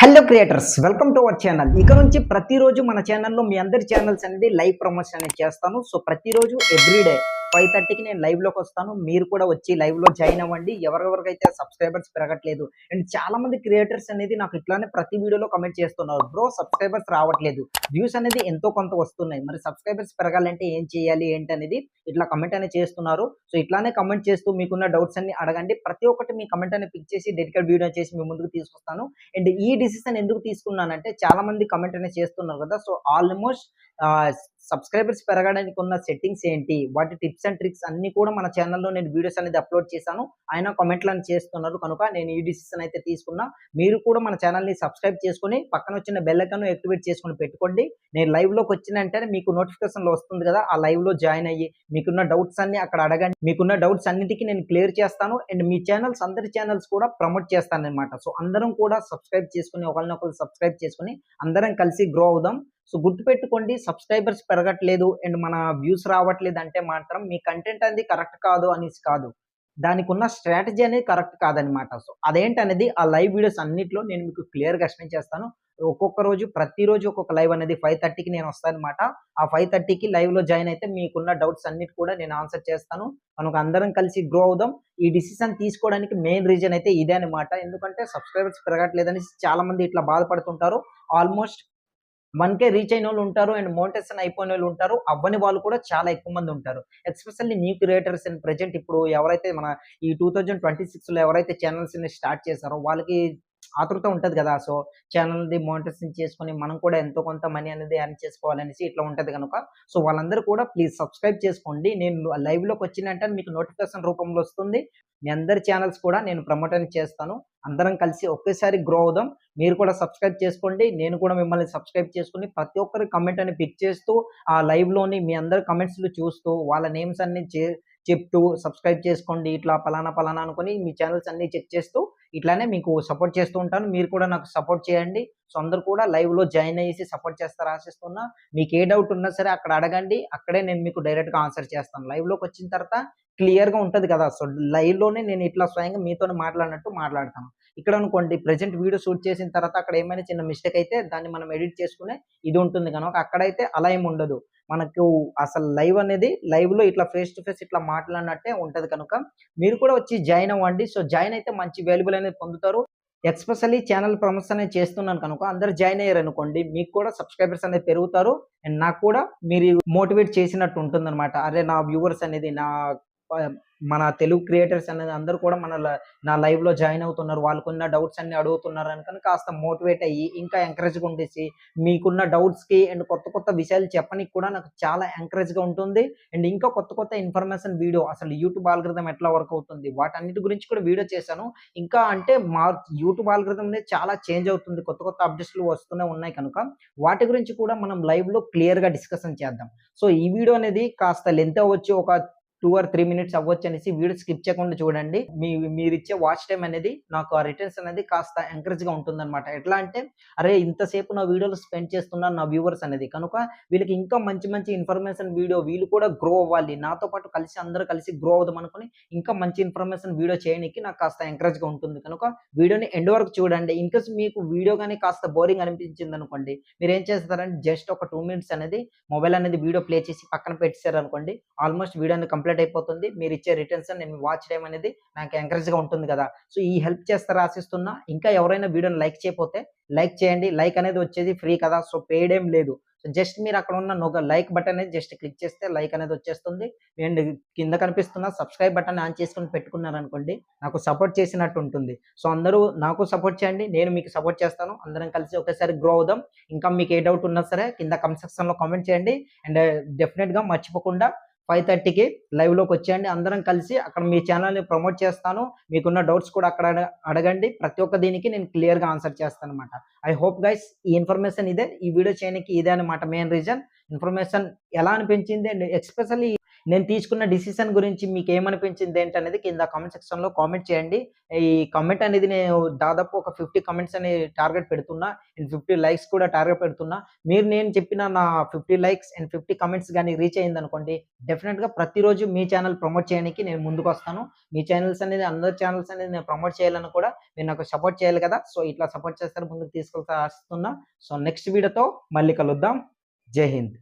Hello creators, welcome to our channel. ఇక నుంచి ప్రతిరోజు మన ఛానల్లో మీ అందరి ఛానల్స్ అనేది లైవ్ ప్రమోషన్ అనేది చేస్తాను. సో ప్రతిరోజు ఎవ్రీడే 5:30కి నేను లైవ్లోకి వస్తాను. మీరు కూడా వచ్చి లైవ్లో జాయిన్ అవ్వండి. ఎవరెవరికైతే సబ్స్క్రైబర్స్ పెరగట్లేదు అండ్ చాలా మంది క్రియేటర్స్ అనేది నాకు ఇట్లానే ప్రతి వీడియోలో కమెంట్ చేస్తున్నారు, బ్రో సబ్స్క్రైబర్స్ రావట్లేదు, వ్యూస్ అనేది ఎంతో కొంత వస్తున్నాయి, మరి సబ్స్క్రైబర్స్ పెరగాలంటే ఏం చేయాలి ఏంటి అనేది ఇట్లా కమెంట్ అనేది చేస్తున్నారు. సో ఇట్లానే కమెంట్ చేస్తూ మీకున్న డౌట్స్ అన్ని అడగండి. ప్రతి ఒక్కటి మీ కమెంట్ అనేది పిక్ చేసి డెడికేట్ వీడియో చేసి మీ ముందుకు తీసుకొస్తాను. అండ్ ఈ డిసిషన్ ఎందుకు తీసుకున్నానంటే చాలా మంది కమెంట్ అనేది చేస్తున్నారు కదా, సో ఆల్మోస్ట్ సబ్స్క్రైబర్స్ పెరగడానికి ఉన్న సెట్టింగ్స్ ఏంటి, వాటి టిప్స్ అండ్ ట్రిక్స్ అన్ని కూడా మన ఛానల్లో నేను వీడియోస్ అనేది అప్లోడ్ చేశాను. ఆయన కామెంట్లను చేస్తున్నారు కనుక నేను ఈ డిసిషన్ అయితే తీసుకున్నా. మీరు కూడా మన ఛానల్ని సబ్స్క్రైబ్ చేసుకొని పక్కన వచ్చిన బెల్ ఐకాన్ యాక్టివేట్ చేసుకొని పెట్టుకోండి. నేను లైవ్లోకి వచ్చిన వెంటనే మీకు నోటిఫికేషన్లో వస్తుంది కదా, ఆ లైవ్లో జాయిన్ అయ్యి మీకున్న డౌట్స్ అన్ని అక్కడ అడగండి. మీకున్న డౌట్స్ అన్నిటికీ నేను క్లియర్ చేస్తాను అండ్ మీ ఛానల్స్ అందరి ఛానల్స్ కూడా ప్రమోట్ చేస్తాను అనమాట. సో అందరం కూడా సబ్స్క్రైబ్ చేసుకుని ఒకరినొకరు సబ్స్క్రైబ్ చేసుకుని అందరం కలిసి గ్రో అవుదాం. సో గుర్తుపెట్టుకోండి, సబ్స్క్రైబర్స్ పెరగట్లేదు అండ్ మన వ్యూస్ రావట్లేదు అంటే మాత్రం మీ కంటెంట్ అనేది కరెక్ట్ కాదు అనేసి కాదు, దానికి ఉన్న స్ట్రాటజీ అనేది కరెక్ట్ కాదనమాట. సో అదేంటనేది ఆ లైవ్ వీడియోస్ అన్నిట్లో నేను మీకు క్లియర్గా ఎక్స్ప్లెయిన్ చేస్తాను. ఒక్కొక్క రోజు ప్రతిరోజు ఒక్కొక్క లైవ్ అనేది 5:30కి నేను వస్తాను అనమాట. ఆ 5:30కి లైవ్లో జాయిన్ అయితే మీకున్న డౌట్స్ అన్నిటి కూడా నేను ఆన్సర్ చేస్తాను. కనుక అందరం కలిసి గ్రో అవుదాం. ఈ డిసిషన్ తీసుకోవడానికి మెయిన్ రీజన్ అయితే ఇదే అనమాట. ఎందుకంటే సబ్స్క్రైబర్స్ పెరగట్లేదని చాలా మంది ఇట్లా బాధపడుతుంటారు. ఆల్మోస్ట్ 1K రీచ్ అయిన వాళ్ళు ఉంటారు అండ్ మోనిటైజేషన్ అయిపోయిన వాళ్ళు ఉంటారు, అవ్వని వాళ్ళు కూడా చాలా ఎక్కువ మంది ఉంటారు. Especially new creators and present ఇప్పుడు ఎవరైతే మన ఈ 2026లో ఎవరైతే ఛానల్స్ స్టార్ట్ చేశారో వాళ్ళకి ఆతృత ఉంటది కదా. సో ఛానల్‌ది మోనిటైజేషన్ చేసుకొని మనం కూడా ఎంతో కొంత మనీ అనేది ఎర్న్ చేసుకోవాలనేసి ఇట్లా ఉంటది గనుక, సో వాళ్ళందరూ కూడా ప్లీజ్ సబ్స్క్రైబ్ చేసుకోండి. నేను లైవ్‌లోకి వచ్చిన వెంటనే మీకు నోటిఫికేషన్ రూపంలో వస్తుంది. మీ అందరి ఛానల్స్ కూడా నేను ప్రమోట్ అనేది చేస్తాను. అందరం కలిసి ఒకేసారి గ్రో అవుదాం. మీరు కూడా సబ్స్క్రైబ్ చేసుకోండి. నేను కూడా మిమ్మల్ని సబ్స్క్రైబ్ చేసుకొని ప్రతి ఒక్కరి కమెంట్ అని పిక్ చేస్తూ ఆ లైవ్‌లోని మీ అందరి కమెంట్స్‌లు చూస్తూ వాళ్ళ నేమ్స్ అన్ని చెప్తూ సబ్స్క్రైబ్ చేసుకోండి, ఇట్లా పలానా పలానా అనుకొని మీ ఛానల్స్ అన్ని చెక్ చేస్తూ ఇట్లానే మీకు సపోర్ట్ చేస్తూ ఉంటాను. మీరు కూడా నాకు సపోర్ట్ చేయండి. సో అందరూ కూడా లైవ్‌లో జాయిన్ అయ్యేసి సపోర్ట్ చేస్తారు ఆశిస్తున్నా. మీకు ఏ డౌట్ ఉన్నా సరే అక్కడ అడగండి. అక్కడే నేను మీకు డైరెక్ట్‌గా ఆన్సర్ చేస్తాను. లైవ్‌లోకి వచ్చిన తర్వాత క్లియర్‌గా ఉంటది కదా. సో లైవ్‌లోనే నేను ఇట్లా స్వయంగా మీతోని మాట్లాడినట్టు మాట్లాడతాను. ఇక్కడ అనుకోండి ప్రెజెంట్ వీడియో షూట్ చేసిన తర్వాత అక్కడ ఏమైనా చిన్న మిస్టేక్ అయితే దాన్ని మనం ఎడిట్ చేసుకునే ఇది ఉంటుంది కనుక అక్కడైతే అలా ఏమి ఉండదు. మనకు అసలు లైవ్ అనేది లైవ్‌లో ఇట్లా ఫేస్ టు ఫేస్ ఇట్లా మాట్లాడినట్టే ఉంటది కనుక మీరు కూడా వచ్చి జాయిన్ అవ్వండి. సో జాయిన్ అయితే మంచి వాల్యుబుల్ అనేది పొందుతారు. ఎస్పెషల్లీ ఛానల్ ప్రమోషన్ అనేది చేస్తున్నాను కనుక అందరూ జాయిన్ అయ్యారనుకోండి, మీకు కూడా సబ్స్క్రైబర్స్ అనేది పెరుగుతారు అండ్ నాకు కూడా మీరు మోటివేట్ చేసినట్టు ఉంటుందన్నమాట. అరే నా వ్యూవర్స్ అనేది మన తెలుగు క్రియేటర్స్ అనేది అందరూ కూడా నా లైవ్‌లో జాయిన్ అవుతున్నారు, వాళ్ళకున్న డౌట్స్ అన్ని అడుగుతున్నారు అనుకోని కాస్త మోటివేట్ అయ్యి ఇంకా ఎంకరేజ్‌గా ఉండేసి మీకున్న డౌట్స్‌కి అండ్ కొత్త కొత్త విషయాలు చెప్పనీకి కూడా నాకు చాలా ఎంకరేజ్‌గా ఉంటుంది. అండ్ ఇంకా కొత్త కొత్త ఇన్ఫర్మేషన్ వీడియో అసలు యూట్యూబ్ ఆల్గోరిథం ఎట్లా వర్క్ అవుతుంది వాటన్నిటి గురించి కూడా వీడియో చేశాను. ఇంకా అంటే మా యూట్యూబ్ ఆల్గోరిథం అనేది చాలా చేంజ్ అవుతుంది. కొత్త కొత్త అప్డేట్స్‌లు వస్తూనే ఉన్నాయి కనుక వాటి గురించి కూడా మనం లైవ్‌లో క్లియర్‌గా డిస్కషన్ చేద్దాం. సో ఈ వీడియో అనేది కాస్త లెంత్ అవ్వచ్చు, ఒక 2 ఆర్ 3 మినిట్స్ అవ్వచ్చు అనేసి వీడియో స్కిప్ చేయకుండా చూడండి. మీరిచ్చే వాచ్ టైమ్ అనేది నాకు ఆ రిటర్న్స్ అనేది కాస్త ఎంకరేజ్‌గా ఉంటుందన్నమాట. ఎట్లా అంటే అరే ఇంతసేపు నా వీడియోలో స్పెండ్ చేస్తున్నారు నా వ్యూవర్స్ అనేది. కనుక వీళ్ళకి ఇంకా మంచి మంచి ఇన్ఫర్మేషన్ వీడియో వీళ్ళు కూడా గ్రో అవ్వాలి, నాతో పాటు కలిసి అందరూ కలిసి గ్రో అవుదాం అనుకుని ఇంకా మంచి ఇన్ఫర్మేషన్ వీడియో చేయనీకి నాకు కాస్త ఎంకరేజ్‌గా ఉంటుంది. కనుక వీడియోని ఎండ్ వరకు చూడండి. ఇన్‌కేస్ మీకు వీడియో గాని కాస్త బోరింగ్ అనిపించిందనుకోండి, మీరేం చేస్తారంటే జస్ట్ ఒక 2 మినిట్స్ అనేది మొబైల్ అనేది వీడియో ప్లే చేసి పక్కన పెట్టేసారనుకోండి, ఆల్మోస్ట్ వీడియో అనేది కంప్లీట్ అయిపోతుంది. మీరు ఇచ్చే రిటర్న్స్ నేను వాచ్ టైమ్ అనేది నాకు ఎంకరేజ్‌గా ఉంటుంది కదా. సో ఈ హెల్ప్ చేస్తారు ఆశిస్తున్నా. ఇంకా ఎవరైనా వీడియోని లైక్ చేయకపోతే లైక్ చేయండి. లైక్ అనేది వచ్చేది ఫ్రీ కదా, సో పెయిడ్ ఏం లేదు. సో జస్ట్ మీరు అక్కడ ఉన్న లైక్ బటన్ అనేది జస్ట్ క్లిక్ చేస్తే లైక్ అనేది వచ్చేస్తుంది. అండ్ కింద కనిపిస్తున్న సబ్స్క్రైబ్ బటన్ ఆన్ చేసుకొని పెట్టుకున్నారనుకోండి, నాకు సపోర్ట్ చేసినట్టు ఉంటుంది. సో అందరూ నాకు సపోర్ట్ చేయండి, నేను మీకు సపోర్ట్ చేస్తాను. అందరం కలిసి ఒకేసారి గ్రో అవుదాం. ఇంకా మీకు ఏ డౌట్ ఉన్నా సరే కింద కామెంట్ సెక్షన్‌లో కామెంట్ చేయండి. అండ్ డెఫినిట్‌గా మర్చిపోకుండా 5:30కి లైవ్‌లోకి వచ్చేయండి. అందరం కలిసి అక్కడ మీ ఛానల్‌ని ప్రమోట్ చేస్తాను. మీకున్న డౌట్స్ కూడా అక్కడ అడగండి. ప్రతి ఒక్క దీనికి నేను క్లియర్‌గా ఆన్సర్ చేస్తానన్నమాట. ఐ హోప్ గైస్ ఈ ఇన్ఫర్మేషన్ ఇదే. ఈ వీడియో చేయడానికి ఇదే అన్నమాట మెయిన్ రీజన్. ఇన్ఫర్మేషన్ ఎలా అనిపించింది అండ్ ఎస్పెషల్లీ నేను తీసుకున్న డిసిషన్ గురించి మీకేమనిపించింది ఏంటనేది కింద కామెంట్ సెక్షన్‌లో కామెంట్ చేయండి. ఈ కామెంట్ అనేది నేను దాదాపు ఒక 50 కామెంట్స్ అని టార్గెట్ పెడుతున్నా. అండ్ 50 లైక్స్ కూడా టార్గెట్ పెడుతున్నా. నేను చెప్పిన నా 50 లైక్స్ అండ్ 50 కామెంట్స్ గాని రీచ్ అయిందనుకోండి, డెఫినిట్‌గా ప్రతిరోజు మీ ఛానెల్ ప్రమోట్ చేయడానికి నేను ముందుకొస్తాను. మీ ఛానెల్స్ అనేది అందరి ఛానెల్స్ అనేది నేను ప్రమోట్ చేయాలని కూడా మీరు నాకు సపోర్ట్ చేయాలి కదా! సో, ఇట్లా సపోర్ట్ చేస్తారని ముందుకు తీసుకెళ్తా ఆశిస్తున్నా. సో, నెక్స్ట్ వీడియోతో మళ్ళీ కలుద్దాం. జై హింద్.